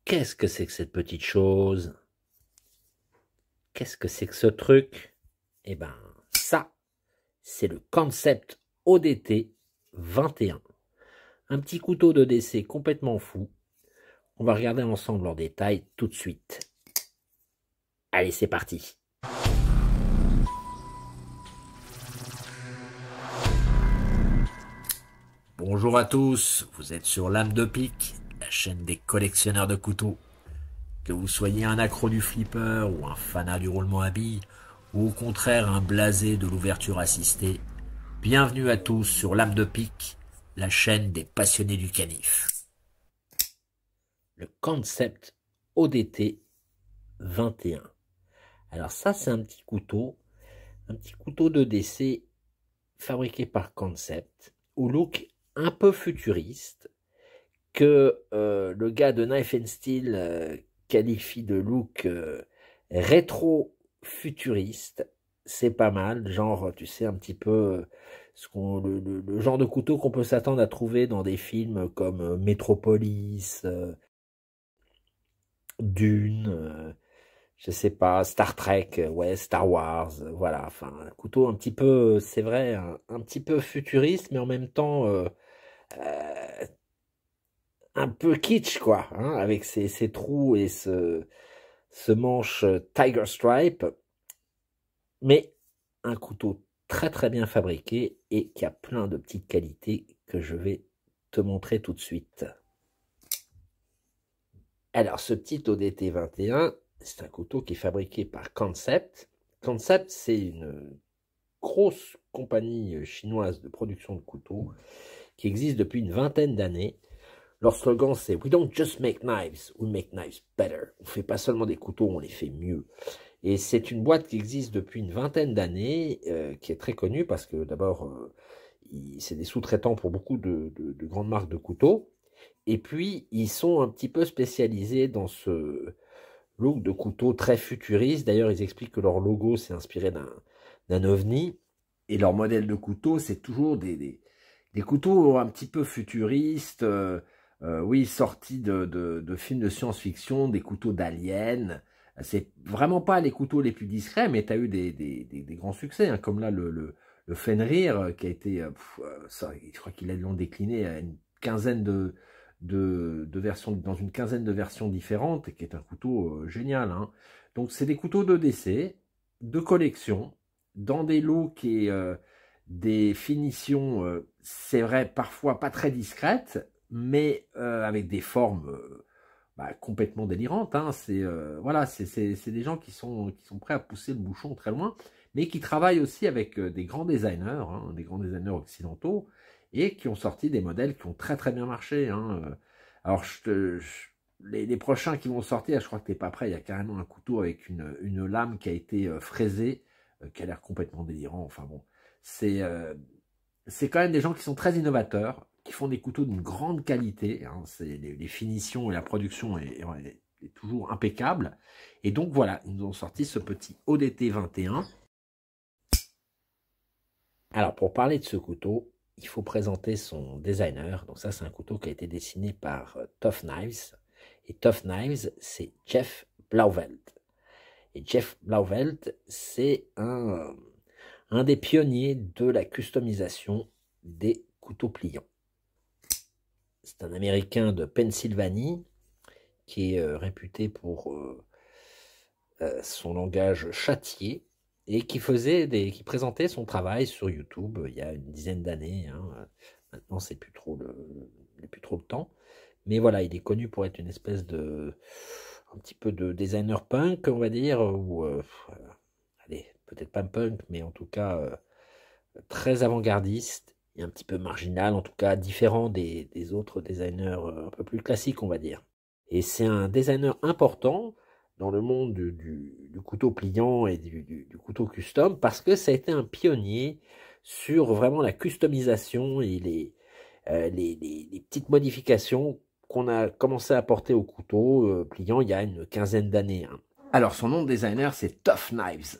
Qu'est-ce que c'est que cette petite chose? Qu'est-ce que c'est que ce truc? Eh ben, ça, c'est le Concept ODT 21. Un petit couteau de décès complètement fou. On va regarder ensemble en détail tout de suite. Allez, c'est parti. Bonjour à tous, vous êtes sur Lame de Pique, la chaîne des collectionneurs de couteaux. Que vous soyez un accro du flipper ou un fanat du roulement à billes, ou au contraire un blasé de l'ouverture assistée, bienvenue à tous sur Lame de Pique, la chaîne des passionnés du canif. Le Concept ODT 21. Alors ça, c'est un petit couteau de décès fabriqué par Concept, au look un peu futuriste, que le gars de Knife and Steel qualifie de look rétro-futuriste. C'est pas mal, genre, tu sais, un petit peu le genre de couteau qu'on peut s'attendre à trouver dans des films comme Metropolis, Dune, je sais pas, Star Trek, ouais, Star Wars, voilà, enfin, un couteau un petit peu, c'est vrai, un petit peu futuriste, mais en même temps euh, un peu kitsch, quoi, hein, avec ses trous et ce manche Tiger Stripe, mais un couteau très très bien fabriqué et qui a plein de petites qualités que je vais te montrer tout de suite. Alors, ce petit ODT 21, c'est un couteau qui est fabriqué par Concept. Concept, c'est une grosse compagnie chinoise de production de couteaux qui existe depuis une vingtaine d'années. Leur slogan, c'est « We don't just make knives, we make knives better ». On ne fait pas seulement des couteaux, on les fait mieux. Et c'est une boîte qui existe depuis une vingtaine d'années, qui est très connue parce que d'abord, c'est des sous-traitants pour beaucoup de grandes marques de couteaux. Et puis, ils sont un petit peu spécialisés dans ce look de couteau très futuriste. D'ailleurs, ils expliquent que leur logo s'est inspiré d'un ovni. Et leur modèle de couteau, c'est toujours des couteaux un petit peu futuristes, oui, sortis de films de science-fiction, des couteaux d'aliens. C'est vraiment pas les couteaux les plus discrets, mais tu as eu des grands succès, hein, comme là le Fenrir, qui a été, ça, je crois qu'ils l'ont décliné à une quinzaine de versions, dans une quinzaine de versions différentes, et qui est un couteau génial, hein. Donc c'est des couteaux de décès, de collection, dans des looks et des finitions, c'est vrai, parfois pas très discrètes, mais avec des formes complètement délirantes, hein. C'est voilà, c'est des gens qui sont prêts à pousser le bouchon très loin, mais qui travaillent aussi avec des grands designers, hein, des grands designers occidentaux, et qui ont sorti des modèles qui ont très très bien marché, hein. Alors les prochains qui vont sortir, je crois que t'es pas prêt, il y a carrément un couteau avec une lame qui a été fraisée, qui a l'air complètement délirant. Enfin bon, c'est quand même des gens qui sont très innovateurs, qui font des couteaux d'une grande qualité, hein. Les finitions et la production est toujours impeccable. Et donc voilà, ils nous ont sorti ce petit ODT 21. Alors pour parler de ce couteau, il faut présenter son designer. Donc ça, c'est un couteau qui a été dessiné par Tough Knives. Et Tough Knives, c'est Jeff Blauvelt. Et Jeff Blauvelt, c'est un des pionniers de la customisation des couteaux pliants. C'est un Américain de Pennsylvanie qui est réputé pour son langage châtié et qui présentait son travail sur YouTube il y a une dizaine d'années, hein. Maintenant, c'est plus trop le temps. Mais voilà, il est connu pour être une espèce un petit peu de designer punk, on va dire, ou allez, peut-être pas punk, mais en tout cas très avant-gardiste et un petit peu marginal, en tout cas différent des autres designers un peu plus classiques, on va dire. Et c'est un designer important dans le monde du couteau pliant et du couteau custom, parce que ça a été un pionnier sur vraiment la customisation et les petites modifications qu'on a commencé à apporter au couteau pliant il y a une quinzaine d'années, hein. Alors son nom de designer, c'est Tough Knives.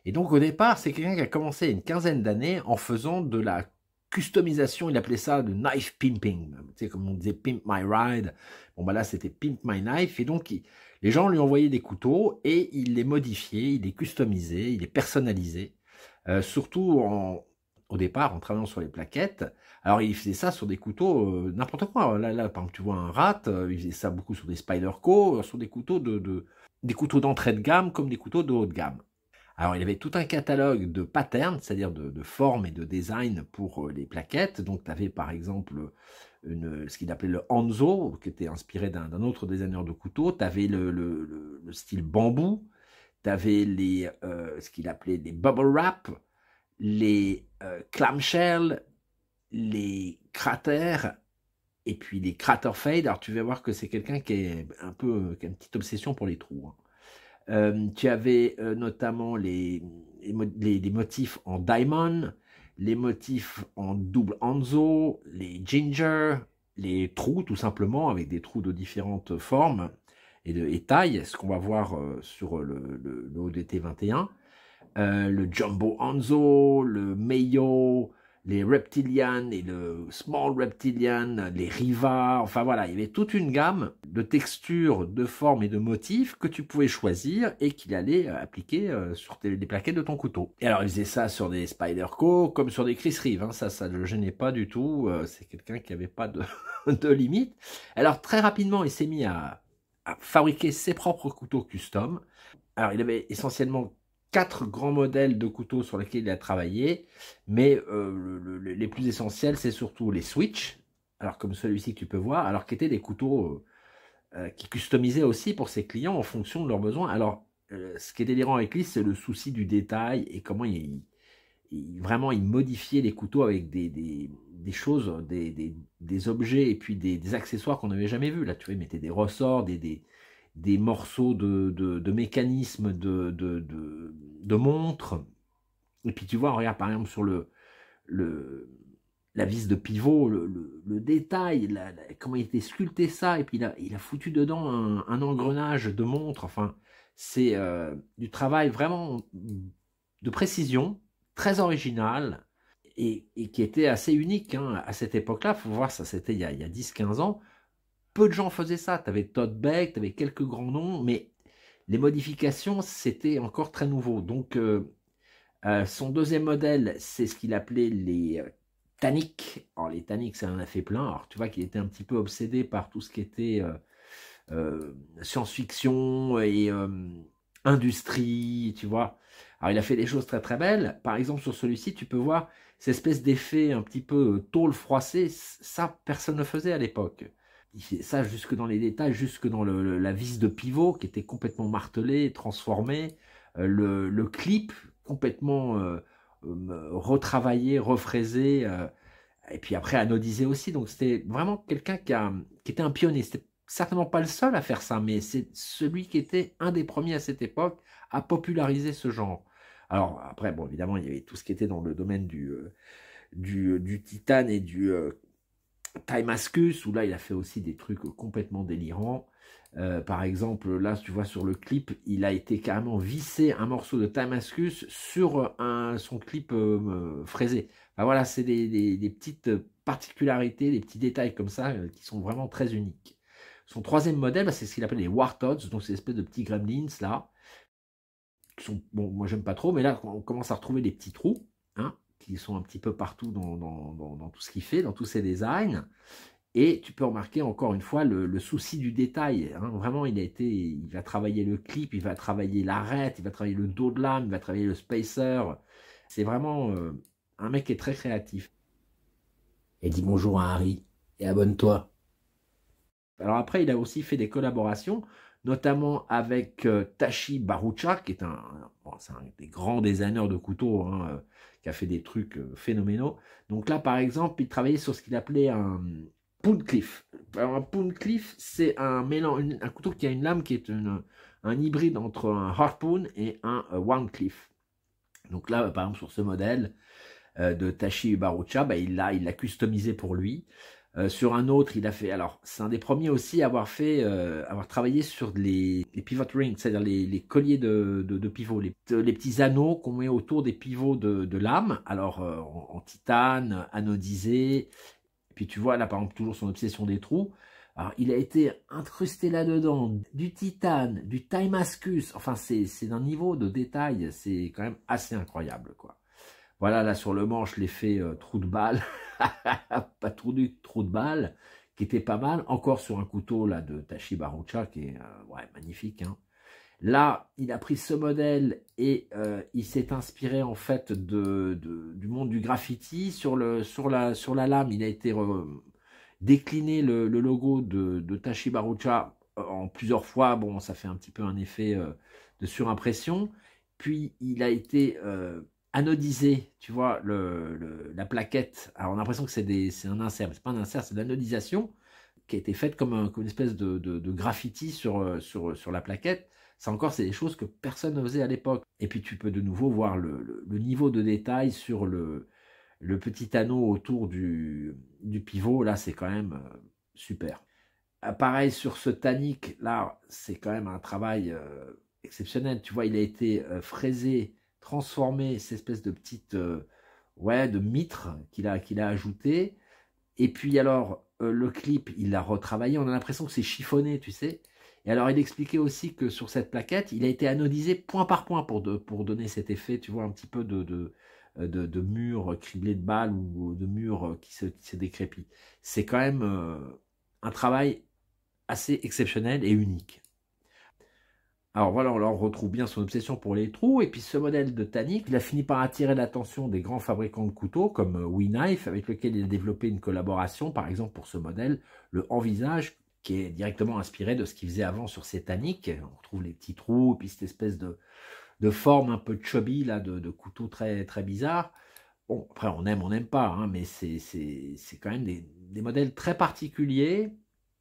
Et donc au départ, c'est quelqu'un qui a commencé il y a une quinzaine d'années en faisant de la customisation, il appelait ça de knife pimping. Tu sais, comme on disait pimp my ride. Bon, bah là, c'était pimp my knife. Et donc, les gens lui envoyaient des couteaux et il les modifiait, il les customisait, il les personnalisait. Surtout au départ, en travaillant sur les plaquettes. Alors, il faisait ça sur des couteaux, n'importe quoi. Là, par exemple, tu vois un rat, il faisait ça beaucoup sur des Spyderco, sur des couteaux des couteaux d'entrée de gamme comme des couteaux de haut de gamme. Alors, il avait tout un catalogue de patterns, c'est-à-dire de formes et de design pour les plaquettes. Donc, tu avais par exemple ce qu'il appelait le Hanzo, qui était inspiré d'un autre designer de couteaux. Tu avais le style bambou. Tu avais ce qu'il appelait les bubble wrap, les clamshell, les cratères, et puis les crater fade. Alors, tu vas voir que c'est quelqu'un qui a une petite obsession pour les trous, hein. Tu avais notamment les motifs en diamond, les motifs en double Hanzo, les ginger, les trous tout simplement, avec des trous de différentes formes et tailles, ce qu'on va voir sur le ODT 21. Le Jumbo Hanzo, le Mayo, les Reptilian et le Small Reptilian, les Riva, enfin voilà, il y avait toute une gamme de textures, de formes et de motifs que tu pouvais choisir et qu'il allait appliquer sur les plaquettes de ton couteau. Et alors il faisait ça sur des Spyderco comme sur des Chris Reeve, hein, ça ne le gênait pas du tout, c'est quelqu'un qui n'avait pas de limite. Alors très rapidement il s'est mis à fabriquer ses propres couteaux custom. Alors il avait essentiellement 4 grands modèles de couteaux sur lesquels il a travaillé, mais les plus essentiels, c'est surtout les Switch, alors comme celui-ci que tu peux voir, alors qui étaient des couteaux qui customisaient aussi pour ses clients en fonction de leurs besoins. Alors, ce qui est délirant avec lui, c'est le souci du détail et comment vraiment il modifiait les couteaux avec des choses, des objets et puis des accessoires qu'on n'avait jamais vus. Là, tu vois, il mettait des ressorts, des morceaux de mécanismes de montres. Et puis tu vois, regarde par exemple sur la vis de pivot, le détail, comment il était sculpté ça, et puis il a foutu dedans un engrenage de montre. Enfin, c'est du travail vraiment de précision, très original, et qui était assez unique hein, à cette époque-là. Il faut voir, ça c'était il y a 10-15 ans. Peu de gens faisaient ça. Tu avais Todd Beck, tu avais quelques grands noms, mais les modifications, c'était encore très nouveau. Donc, son deuxième modèle, c'est ce qu'il appelait les Tannic. Alors, les Tannic, ça en a fait plein. Alors, tu vois qu'il était un petit peu obsédé par tout ce qui était science-fiction et industrie, tu vois. Alors, il a fait des choses très très belles. Par exemple, sur celui-ci, tu peux voir cette espèce d'effet un petit peu tôle froissée. Ça, personne ne faisait à l'époque. Il fait ça jusque dans les détails, jusque dans la vis de pivot qui était complètement martelée, transformée, le clip complètement retravaillé, refraisé, et puis après anodisé aussi. Donc c'était vraiment quelqu'un qui était un pionnier. C'était certainement pas le seul à faire ça, mais c'est celui qui était un des premiers à cette époque à populariser ce genre. Alors après, bon, évidemment, il y avait tout ce qui était dans le domaine du titane et du Timascus, où là il a fait aussi des trucs complètement délirants. Par exemple, là tu vois sur le clip, il a été carrément vissé un morceau de Timascus sur son clip fraisé. Enfin, voilà, c'est des petites particularités, des petits détails comme ça qui sont vraiment très uniques. Son troisième modèle, c'est ce qu'il appelle les Warthogs, donc ces espèces de petits gremlins là, qui sont, bon, moi j'aime pas trop, mais là on commence à retrouver des petits trous, hein, qui sont un petit peu partout dans tout ce qu'il fait, dans tous ses designs. Et tu peux remarquer encore une fois le souci du détail. Hein. Vraiment, il va travailler le clip, il va travailler l'arête, il va travailler le dos de lame, il va travailler le spacer. C'est vraiment un mec qui est très créatif. Et dis bonjour à Harry et abonne-toi. Alors après, il a aussi fait des collaborations, notamment avec Tashi Barucha, qui est c'est un des grands designers de couteaux, hein, qui a fait des trucs phénoménaux. Donc là, par exemple, il travaillait sur ce qu'il appelait un pound cliff. Alors un pound cliff, c'est un couteau qui a une lame qui est un hybride entre un harpoon et un wound cliff. Donc là, par exemple, sur ce modèle de Tashi Barucha, bah, il l'a customisé pour lui. Sur un autre, il a fait, alors c'est un des premiers aussi à avoir travaillé sur les pivot rings, c'est-à-dire les colliers de pivot, les petits anneaux qu'on met autour des pivots de lame, alors en titane, anodisé, et puis tu vois là par exemple toujours son obsession des trous, alors il a été incrusté là-dedans, du titane, du Timascus, enfin c'est d'un niveau de détail, c'est quand même assez incroyable quoi. Voilà, là sur le manche, l'effet trou de balle, pas trou de balle, qui était pas mal. Encore sur un couteau là de Tashi Barucha, qui est ouais, magnifique. Hein. Là, il a pris ce modèle et il s'est inspiré en fait du monde du graffiti. Sur la lame, il a été décliné le logo de Tashi Barucha en plusieurs fois. Bon, ça fait un petit peu un effet de surimpression. Puis, il a été anodisé, tu vois, la plaquette. Alors, on a l'impression que c'est un insert, mais c'est pas un insert, c'est de l'anodisation qui a été faite comme une espèce de graffiti sur la plaquette. Ça encore, c'est des choses que personne ne faisait à l'époque. Et puis, tu peux de nouveau voir le niveau de détail sur le petit anneau autour du pivot. Là, c'est quand même super. Pareil sur ce tannique, là, c'est quand même un travail exceptionnel. Tu vois, il a été fraisé, transformé, cette espèce de petite ouais, de mitre qu'il a ajouté. Et puis alors, le clip, il l'a retravaillé. On a l'impression que c'est chiffonné, tu sais. Et alors, il expliquait aussi que sur cette plaquette, il a été anodisé point par point pour donner cet effet, tu vois, un petit peu de mur criblé de balles ou de mur qui se décrépit. C'est quand même un travail assez exceptionnel et unique. Alors voilà, on retrouve bien son obsession pour les trous. Et puis ce modèle de Tannic, il a fini par attirer l'attention des grands fabricants de couteaux comme WeKnife, avec lequel il a développé une collaboration, par exemple pour ce modèle, le Envisage, qui est directement inspiré de ce qu'il faisait avant sur ses Tannic. On retrouve les petits trous, et puis cette espèce de forme un peu chubby, là, de couteau très, très bizarre. Bon, après, on aime, on n'aime pas, hein, mais c'est quand même des modèles très particuliers,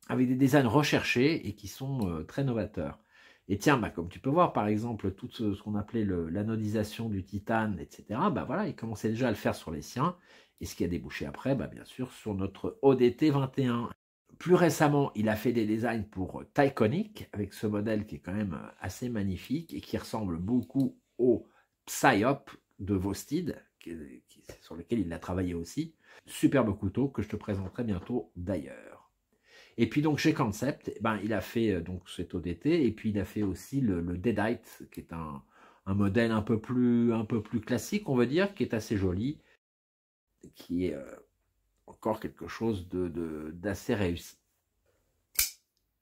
avec des designs recherchés et qui sont très novateurs. Et tiens, bah, comme tu peux voir, par exemple, tout ce qu'on appelait l'anodisation du titane, etc., bah, voilà, il commençait déjà à le faire sur les siens, et ce qui a débouché après, bah, bien sûr, sur notre ODT 21. Plus récemment, il a fait des designs pour Tyconic, avec ce modèle qui est quand même assez magnifique, et qui ressemble beaucoup au Psyop de Vostid, sur lequel il a travaillé aussi. Superbe couteau que je te présenterai bientôt d'ailleurs. Et puis donc chez Concept, ben, il a fait donc cet ODT et puis il a fait aussi le Deadite, qui est un modèle un peu plus classique, on va dire, qui est assez joli, qui est encore quelque chose d'assez réussi.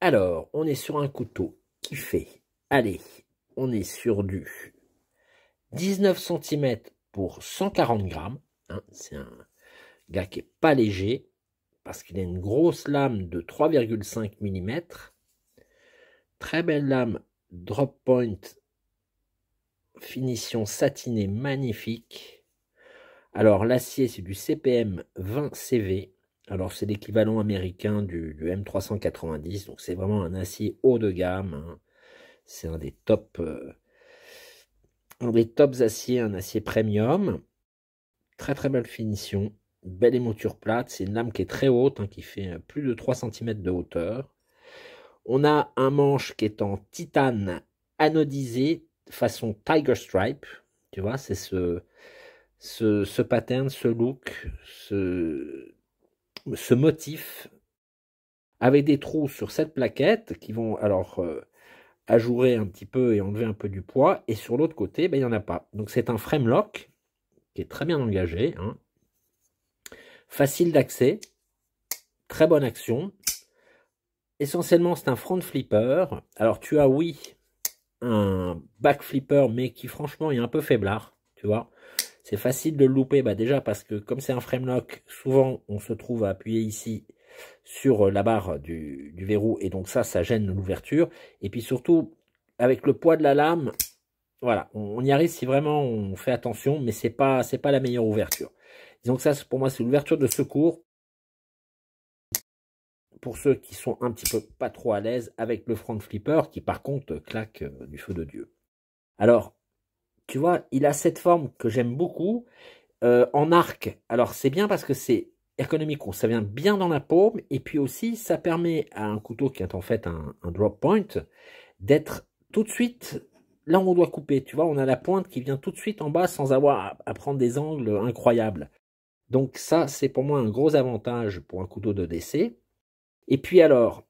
Alors, on est sur un couteau qui fait, allez, on est sur du 19 cm pour 140 grammes. Hein, c'est un gars qui est pas léger, parce qu'il a une grosse lame de 3,5 mm. Très belle lame drop point, finition satinée magnifique. Alors l'acier c'est du CPM 20 CV. Alors c'est l'équivalent américain du M390, donc c'est vraiment un acier haut de gamme. Hein. C'est un des tops aciers, un acier premium. Très très belle finition. Belle émouture plate, c'est une lame qui est très haute, hein, qui fait plus de 3 cm de hauteur. On a un manche qui est en titane anodisé façon Tiger Stripe. Tu vois, c'est ce pattern, ce look, ce motif, avec des trous sur cette plaquette qui vont alors ajourer un petit peu et enlever un peu du poids. Et sur l'autre côté, ben, il n'y en a pas. Donc c'est un frame lock qui est très bien engagé. Hein. Facile d'accès, très bonne action. Essentiellement, c'est un front flipper. Alors, tu as, oui, un back flipper, mais qui, franchement, est un peu faiblard, tu vois. C'est facile de le louper, bah, déjà, parce que comme c'est un frame lock, souvent, on se trouve à appuyer ici sur la barre du verrou, et donc ça gêne l'ouverture. Et puis, surtout, avec le poids de la lame, voilà, on y arrive si vraiment on fait attention, mais c'est pas la meilleure ouverture. Donc ça, pour moi, c'est l'ouverture de secours. Pour ceux qui sont un petit peu pas trop à l'aise avec le front flipper, qui par contre claque du feu de Dieu. Alors, tu vois, il a cette forme que j'aime beaucoup, en arc. Alors, c'est bien parce que c'est ergonomique, où ça vient bien dans la paume, et puis aussi, ça permet à un couteau qui est en fait un drop point, d'être tout de suite là où on doit couper. Tu vois, on a la pointe qui vient tout de suite en bas sans avoir à prendre des angles incroyables. Donc ça, c'est pour moi un gros avantage pour un couteau de décès. Et puis alors,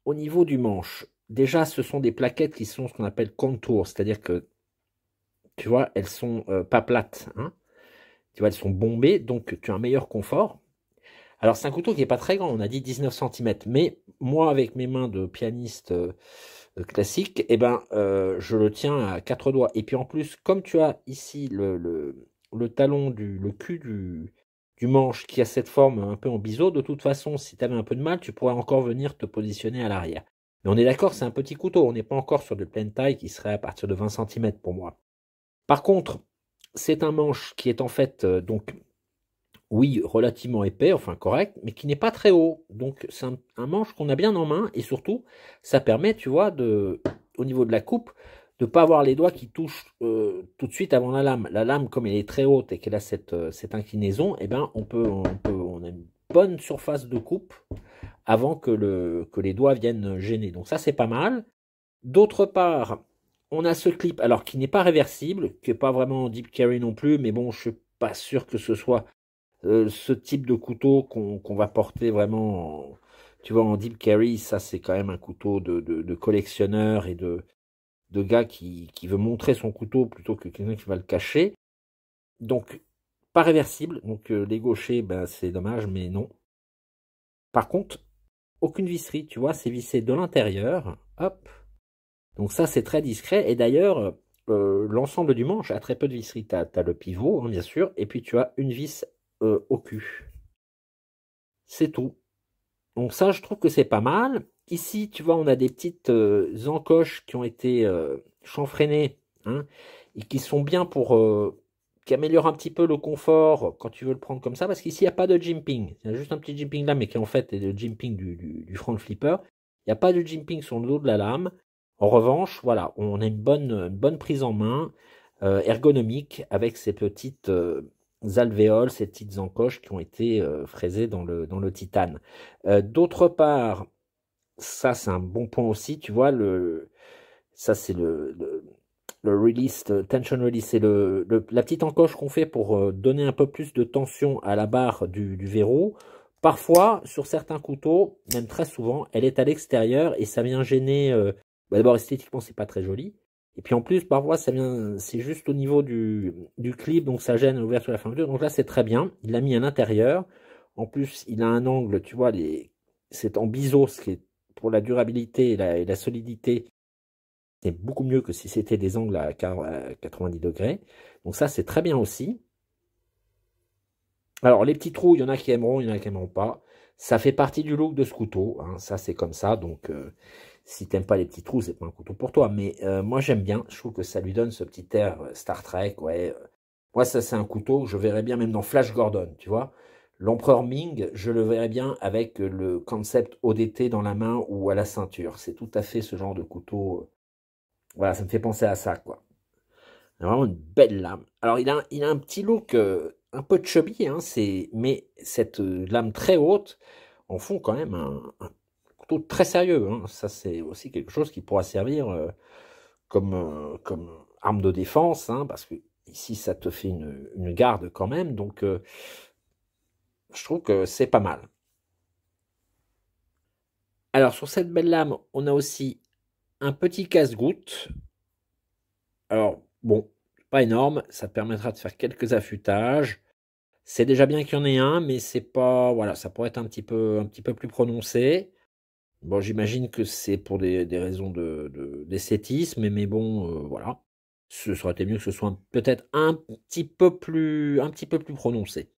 au niveau du manche, déjà, ce sont des plaquettes qui sont ce qu'on appelle contour, c'est-à-dire que, tu vois, elles sont pas plates, hein. Tu vois, elles sont bombées, donc tu as un meilleur confort. Alors, c'est un couteau qui n'est pas très grand, on a dit 19 cm, mais moi, avec mes mains de pianiste classique, eh ben, je le tiens à 4 doigts. Et puis en plus, comme tu as ici le talon, le cul du manche qui a cette forme un peu en biseau, de toute façon, si tu avais un peu de mal, tu pourrais encore venir te positionner à l'arrière. Mais on est d'accord, c'est un petit couteau, on n'est pas encore sur de pleine taille qui serait à partir de 20 cm pour moi. Par contre, c'est un manche qui est en fait, donc, oui, relativement épais, enfin correct, mais qui n'est pas très haut. Donc c'est un manche qu'on a bien en main, et surtout, ça permet, tu vois, au niveau de la coupe, de ne pas avoir les doigts qui touchent tout de suite avant la lame. La lame, comme elle est très haute et qu'elle a cette inclinaison, eh ben, on a une bonne surface de coupe avant que les doigts viennent gêner. Donc ça, c'est pas mal. D'autre part, on a ce clip, alors qui n'est pas réversible, qui n'est pas vraiment deep carry non plus, mais bon, je suis pas sûr que ce soit ce type de couteau qu'on va porter vraiment, tu vois, en deep carry. Ça, c'est quand même un couteau de collectionneur et de gars qui veut montrer son couteau plutôt que quelqu'un qui va le cacher. Donc, pas réversible. Donc, les gauchers, ben, c'est dommage, mais non. Par contre, aucune visserie, tu vois, c'est vissé de l'intérieur. Hop. Donc ça, c'est très discret. Et d'ailleurs, l'ensemble du manche a très peu de visserie. Tu as le pivot, hein, bien sûr, et puis tu as une vis au cul. C'est tout. Donc ça, je trouve que c'est pas mal. Ici, tu vois, on a des petites encoches qui ont été chanfreinées, hein, et qui sont bien qui améliorent un petit peu le confort quand tu veux le prendre comme ça, parce qu'ici, il n'y a pas de jimping. Il y a juste un petit jimping là, mais qui en fait est le jimping du front flipper. Il n'y a pas de jimping sur le dos de la lame. En revanche, voilà, on a une bonne prise en main ergonomique avec ces petites alvéoles, ces petites encoches qui ont été fraisées dans le titane. D'autre part, ça c'est un bon point aussi, tu vois, ça c'est le release, le tension release, c'est la petite encoche qu'on fait pour donner un peu plus de tension à la barre du verrou. Parfois, sur certains couteaux, même très souvent, elle est à l'extérieur et ça vient gêner. D'abord, esthétiquement, c'est pas très joli. Et puis en plus, parfois, c'est juste au niveau du clip, donc ça gêne l'ouverture de la fermeture. Donc là, c'est très bien. Il l'a mis à l'intérieur. En plus, il a un angle, tu vois, c'est en biseau, ce qui est pour la durabilité et la solidité, c'est beaucoup mieux que si c'était des angles à 90 degrés. Donc ça, c'est très bien aussi. Alors, les petits trous, il y en a qui aimeront, il y en a qui n'aimeront pas. Ça fait partie du look de ce couteau, hein. Ça, c'est comme ça. Donc, si t'aimes pas les petits trous, c'est pas un couteau pour toi. Mais moi, j'aime bien. Je trouve que ça lui donne ce petit air Star Trek. Ouais. Moi, ça, c'est un couteau que je verrais bien même dans Flash Gordon, tu vois. L'empereur Ming, je le verrais bien avec le concept ODT dans la main ou à la ceinture. C'est tout à fait ce genre de couteau. Voilà, ça me fait penser à ça, quoi. Il a vraiment une belle lame. Alors, il a un petit look un peu chubby, hein, mais cette lame très haute en font quand même un couteau très sérieux, hein. Ça, c'est aussi quelque chose qui pourra servir comme arme de défense, hein, parce que ici, ça te fait une garde quand même. Donc, je trouve que c'est pas mal. Alors, sur cette belle lame, on a aussi un petit casse-goutte. Alors, bon, pas énorme, ça te permettra de faire quelques affûtages. C'est déjà bien qu'il y en ait un, mais c'est pas, voilà, ça pourrait être un petit peu plus prononcé. Bon, j'imagine que c'est pour des raisons d'esthétisme, mais bon, voilà. Ce serait été mieux que ce soit peut-être un petit peu plus prononcé.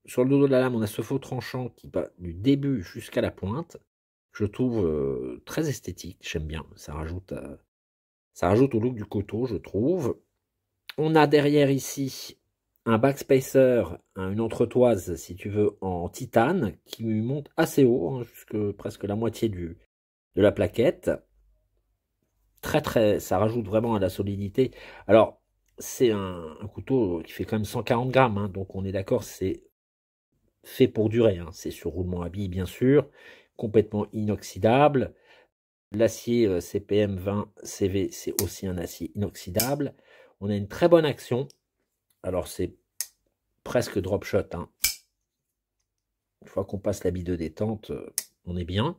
Sur le dos de la lame, on a ce faux tranchant qui va du début jusqu'à la pointe. Je trouve très esthétique, j'aime bien. Ça rajoute au look du couteau, je trouve. On a derrière ici un backspacer, une entretoise, si tu veux, en titane, qui monte assez haut, hein, jusque presque la moitié de la plaquette. Ça rajoute vraiment à la solidité. Alors, c'est un couteau qui fait quand même 140 grammes, hein, donc on est d'accord, c'est fait pour durer, hein. C'est sur roulement à billes, bien sûr, complètement inoxydable. L'acier CPM 20 CV, c'est aussi un acier inoxydable. On a une très bonne action. Alors, c'est presque drop shot, hein. Une fois qu'on passe la bille de détente, on est bien.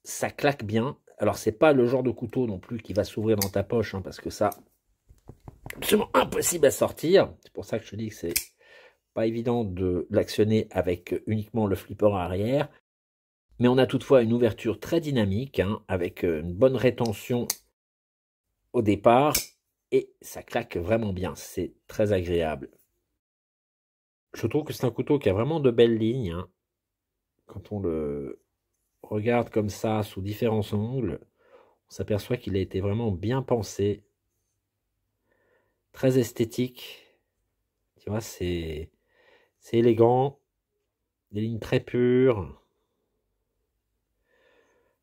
Ça claque bien. Alors, c'est pas le genre de couteau non plus qui va s'ouvrir dans ta poche, hein, parce que ça, absolument impossible à sortir. C'est pour ça que je te dis que c'est pas évident de l'actionner avec uniquement le flipper arrière. Mais on a toutefois une ouverture très dynamique, hein, avec une bonne rétention au départ. Et ça claque vraiment bien. C'est très agréable. Je trouve que c'est un couteau qui a vraiment de belles lignes, hein. Quand on le regarde comme ça, sous différents angles, on s'aperçoit qu'il a été vraiment bien pensé. Très esthétique. Tu vois, c'est élégant. Des lignes très pures.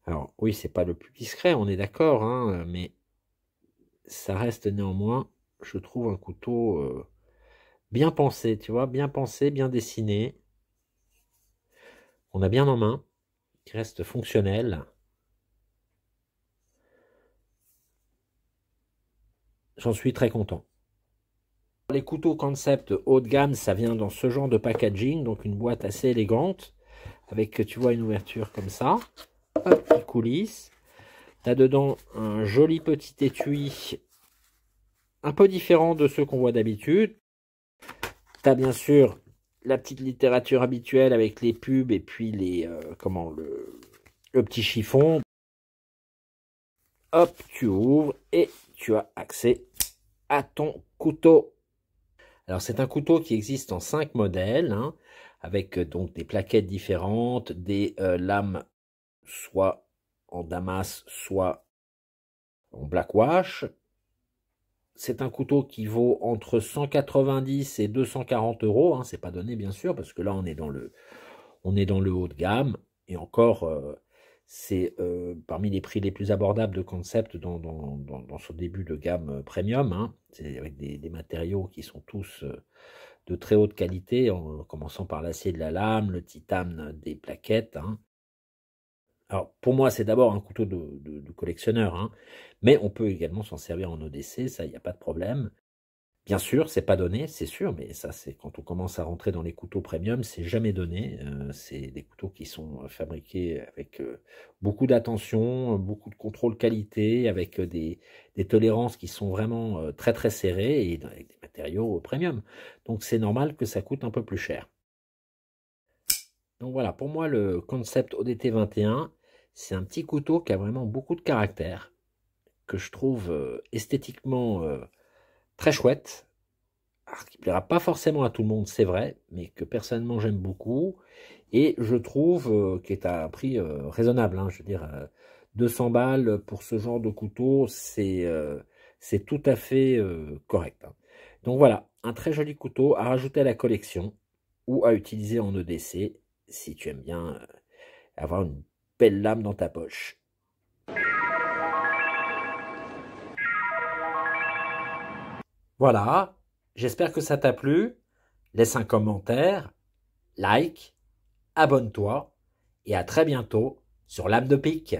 Alors, oui, c'est pas le plus discret, on est d'accord, hein, mais ça reste néanmoins, je trouve, un couteau bien pensé, tu vois, bien pensé, bien dessiné. On a bien en main, qui reste fonctionnel. J'en suis très content. Les couteaux concept haut de gamme, ça vient dans ce genre de packaging, donc une boîte assez élégante, avec, tu vois, une ouverture comme ça, hop, qui coulisse. Tu as dedans un joli petit étui, un peu différent de ceux qu'on voit d'habitude. Tu as bien sûr la petite littérature habituelle avec les pubs et puis les le petit chiffon. Hop, tu ouvres et tu as accès à ton couteau. Alors c'est un couteau qui existe en 5 modèles, hein, avec donc des plaquettes différentes, des lames soit en damas, soit en black wash. C'est un couteau qui vaut entre 190 et 240 euros, hein, c'est pas donné bien sûr, parce que là on est dans le haut de gamme, et encore c'est parmi les prix les plus abordables de concept dans ce début de gamme premium, hein. C'est avec des matériaux qui sont tous de très haute qualité, en commençant par l'acier de la lame, le titane des plaquettes, hein. Alors, pour moi, c'est d'abord un couteau de collectionneur, hein, mais on peut également s'en servir en ODC, ça, il n'y a pas de problème. Bien sûr, c'est pas donné, c'est sûr, mais ça, c'est quand on commence à rentrer dans les couteaux premium, c'est jamais donné. C'est des couteaux qui sont fabriqués avec beaucoup d'attention, beaucoup de contrôle qualité, avec des tolérances qui sont vraiment très très serrées et avec des matériaux premium. Donc, c'est normal que ça coûte un peu plus cher. Donc voilà, pour moi, le concept ODT 21, c'est un petit couteau qui a vraiment beaucoup de caractère, que je trouve esthétiquement très chouette, alors, qui plaira pas forcément à tout le monde, c'est vrai, mais que personnellement j'aime beaucoup, et je trouve qu'il est à un prix raisonnable, hein. Je veux dire, 200 balles pour ce genre de couteau, c'est tout à fait correct, hein. Donc voilà, un très joli couteau à rajouter à la collection, ou à utiliser en EDC, si tu aimes bien avoir une belle lame dans ta poche. Voilà, j'espère que ça t'a plu. Laisse un commentaire, like, abonne-toi et à très bientôt sur Lame de Pique.